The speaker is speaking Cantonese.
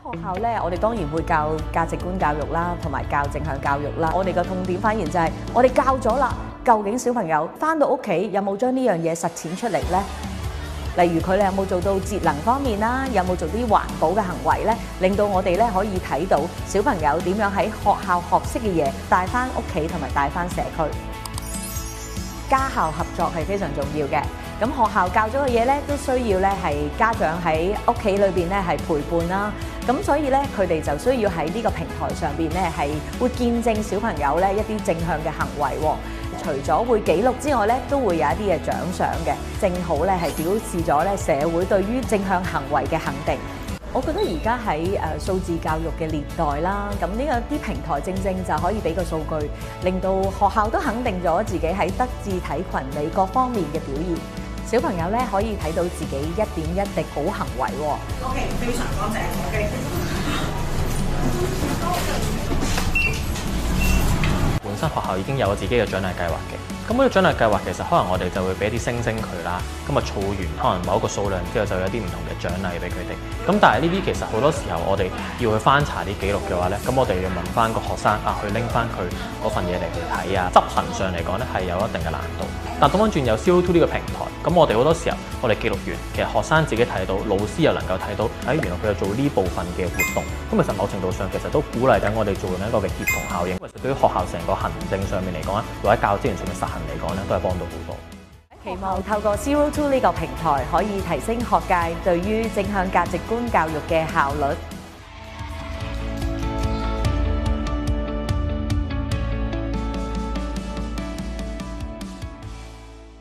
學校咧，我哋當然會教價值觀教育啦，同埋教正向教育啦。我哋嘅痛點反而就係，我哋教咗啦，究竟小朋友返到屋企有冇將呢樣嘢實踐出嚟呢？例如佢哋有冇做到節能方面啦，有冇做啲環保嘅行為呢？令到我哋咧可以睇到小朋友點樣喺學校學識嘅嘢帶返屋企同埋帶返社區。家校合作係非常重要嘅。咁學校教咗嘅嘢咧，都需要咧係家長喺屋企裏邊咧係陪伴啦。咁所以咧，佢哋就需要喺呢個平台上邊咧係會見證小朋友咧一啲正向嘅行為喎。除咗會記錄之外咧，都會有一啲嘅獎賞嘅，正好咧係表示咗咧社會對於正向行為嘅肯定。我覺得而家喺數字教育嘅年代啦，咁呢個啲平台正正就可以俾個數據，令到學校都肯定咗自己喺德智體群美各方面嘅表現。小朋友咧可以睇到自己一點一滴好行為喎。OK， 非常多謝。OK。本身學校已經有自己嘅獎勵計劃嘅，咁呢個獎勵計劃其實可能我哋就會俾啲星星佢啦，咁啊儲完可能某一個數量之後就有啲唔同嘅獎勵俾佢哋。咁但係呢啲其實好多時候我哋要去翻查啲記錄嘅話咧，咁我哋要問翻個學生啊，去拎翻佢嗰份嘢嚟去睇啊，執行上嚟講咧係有一定嘅難度。但倒翻轉有 CO2 呢個平台，咁我哋好多時候我哋記錄完，其實學生自己睇到，老師又能夠睇到，原來佢有做呢部分嘅活動。咁其實某程度上其實都鼓勵緊我哋做緊一個嘅協同效應。其實對於學校成個行政上面嚟講咧，或者教資源上面實行嚟講咧，都係幫到好多。期望透過 Zero2呢個平台，可以提升學界對於正向價值觀教育嘅效率。